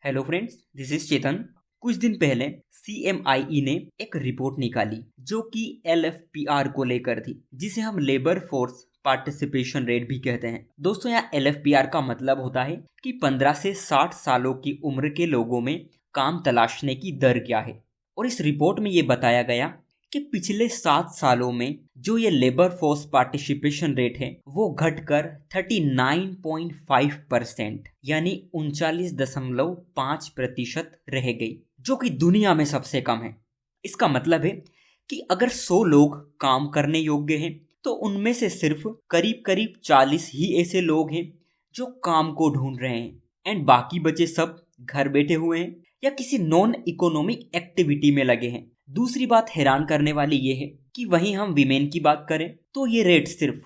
Hello friends, this is चेतन। कुछ दिन पहले CMIE ने एक रिपोर्ट निकाली जो कि LFPR को लेकर थी, जिसे हम लेबर फोर्स पार्टिसिपेशन रेट भी कहते हैं। दोस्तों, यहाँ LFPR का मतलब होता है कि 15 से 60 सालों की उम्र के लोगों में काम तलाशने की दर क्या है। और इस रिपोर्ट में ये बताया गया कि पिछले 7 सालों में जो ये लेबर फोर्स पार्टिसिपेशन रेट है वो घटकर 39.5% यानी 39.5% रह गई, जो कि दुनिया में सबसे कम है। इसका मतलब है कि अगर 100 लोग काम करने योग्य हैं तो उनमें से सिर्फ करीब करीब 40 ही ऐसे लोग हैं जो काम को ढूंढ रहे हैं, एंड बाकी बचे सब घर बैठे हुए हैं या किसी नॉन इकोनॉमिक एक्टिविटी में लगे हैं। दूसरी बात हैरान करने वाली ये है कि वहीं हम विमेन की बात करें तो ये रेट सिर्फ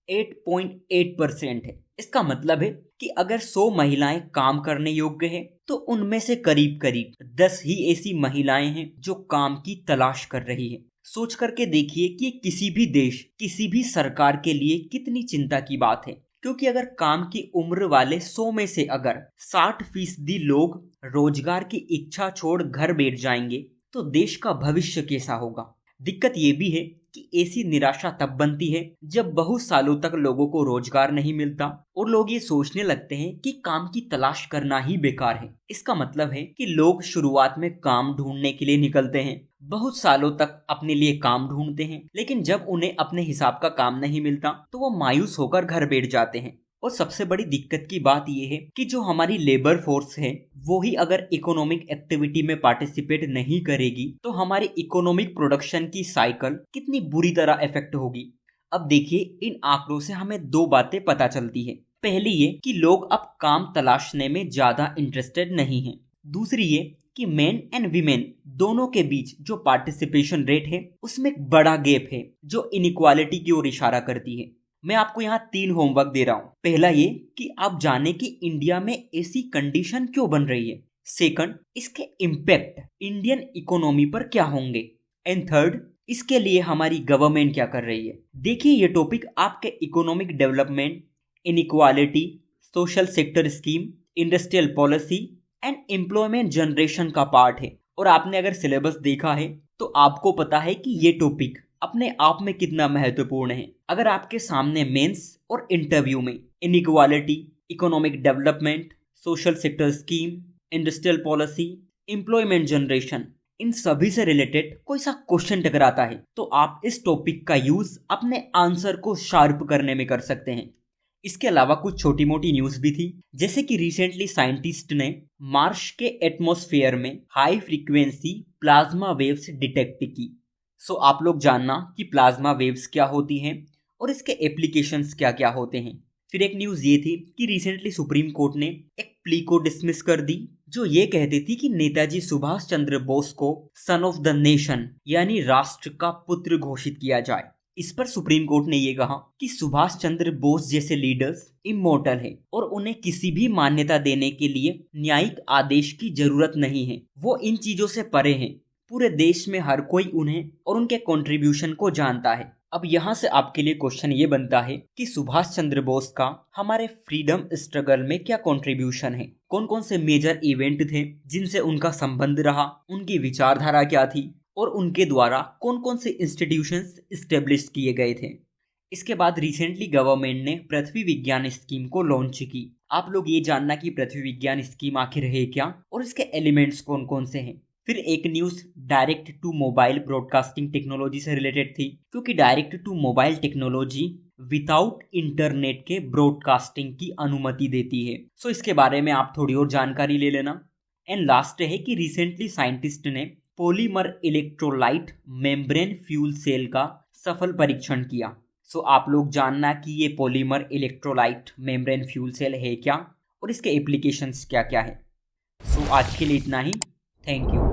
8.8% है। इसका मतलब है कि अगर 100 महिलाएं काम करने योग्य हैं तो उनमें से करीब करीब 10 ही ऐसी महिलाएं हैं जो काम की तलाश कर रही है। सोच करके देखिए कि किसी भी देश, किसी भी सरकार के लिए कितनी चिंता की बात है, क्योंकि अगर काम की उम्र वाले 100 में से अगर 60% लोग रोजगार की इच्छा छोड़ घर बैठ जाएंगे तो देश का भविष्य कैसा होगा। दिक्कत ये भी है कि ऐसी निराशा तब बनती है जब बहुत सालों तक लोगों को रोजगार नहीं मिलता और लोग ये सोचने लगते हैं कि काम की तलाश करना ही बेकार है। इसका मतलब है कि लोग शुरुआत में काम ढूंढने के लिए निकलते हैं, बहुत सालों तक अपने लिए काम ढूंढते हैं, लेकिन जब उन्हें अपने हिसाब का काम नहीं मिलता तो वो मायूस होकर घर बैठ जाते हैं। और सबसे बड़ी दिक्कत की बात यह है कि जो हमारी लेबर फोर्स है वो ही अगर इकोनॉमिक एक्टिविटी में पार्टिसिपेट नहीं करेगी तो हमारी इकोनॉमिक प्रोडक्शन की साइकिल कितनी बुरी तरह इफेक्ट होगी। अब देखिए, इन आंकड़ों से हमें दो बातें पता चलती है। पहली ये कि लोग अब काम तलाशने में ज्यादा इंटरेस्टेड नहीं हैं। दूसरी ये कि मेन एंड वीमेन दोनों के बीच जो पार्टिसिपेशन रेट है उसमें एक बड़ा गैप है जो इनइक्वालिटी की ओर इशारा करती है। मैं आपको यहाँ 3 होमवर्क दे रहा हूँ। पहला ये कि आप जाने कि इंडिया में ऐसी कंडीशन क्यों बन रही है। सेकंड, इसके इम्पैक्ट इंडियन इकोनॉमी पर क्या होंगे। एंड थर्ड, इसके लिए हमारी गवर्नमेंट क्या कर रही है। देखिए, ये टॉपिक आपके economic development, inequality, social sector scheme, industrial policy and employment generation का पार्ट है। और आपने अगर सिलेबस देखा है तो आपको पता है कि ये टॉपिक अपने आप में कितना महत्वपूर्ण है। अगर आपके सामने मेंस और इंटरव्यू में inequality, economic development, social sector scheme, industrial policy, employment generation, इन सभी से रिलेटेड कोई सा क्वेश्चन टकराता है तो आप इस टॉपिक का यूज अपने आंसर को शार्प करने में कर सकते हैं। इसके अलावा कुछ छोटी मोटी न्यूज भी थी, जैसे कि रिसेंटली साइंटिस्ट ने मार्स के एटमॉस्फेयर में high frequency plasma waves detect की। सो आप लोग जानना कि प्लाज्मा वेव्स क्या होती हैं और इसके एप्लीकेशंस क्या क्या होते हैं। फिर एक न्यूज़ ये थी कि रिसेंटली सुप्रीम कोर्ट ने एक प्ली को डिसमिस कर दी जो ये कहती थी कि नेताजी सुभाष चंद्र बोस को सन ऑफ द नेशन यानी राष्ट्र का पुत्र घोषित किया जाए। इस पर सुप्रीम कोर्ट ने ये कहा कि सुभाष चंद्र बोस जैसे लीडर्स इमॉर्टल है और उन्हें किसी भी मान्यता देने के लिए न्यायिक आदेश की जरूरत नहीं है। वो इन चीजों से परे हैं। पूरे देश में हर कोई उन्हें और उनके कंट्रीब्यूशन को जानता है। अब यहाँ से आपके लिए क्वेश्चन ये बनता है कि सुभाष चंद्र बोस का हमारे फ्रीडम स्ट्रगल में क्या कंट्रीब्यूशन है, कौन कौन से मेजर इवेंट थे जिनसे उनका संबंध रहा, उनकी विचारधारा क्या थी और उनके द्वारा कौन कौन से इंस्टीट्यूशंस इस्टेब्लिश किए गए थे। इसके बाद रिसेंटली गवर्नमेंट ने पृथ्वी विज्ञान स्कीम को लॉन्च की। आप लोग ये जानना कि पृथ्वी विज्ञान स्कीम आखिर है क्या और इसके एलिमेंट्स कौन कौन से हैं। फिर एक news direct to mobile broadcasting technology से रिलेटेड थी, क्योंकि direct to mobile technology without internet के ब्रॉडकास्टिंग की अनुमति देती है। सो इसके बारे में आप थोड़ी और जानकारी ले लेना। एंड लास्ट है कि रिसेंटली साइंटिस्ट ने polymer electrolyte membrane fuel cell का सफल परीक्षण किया। सो आप लोग जानना कि ये polymer electrolyte membrane fuel cell है क्या और इसके एप्लीकेशंस क्या क्या है। सो आज के लिए इतना ही। Thank you.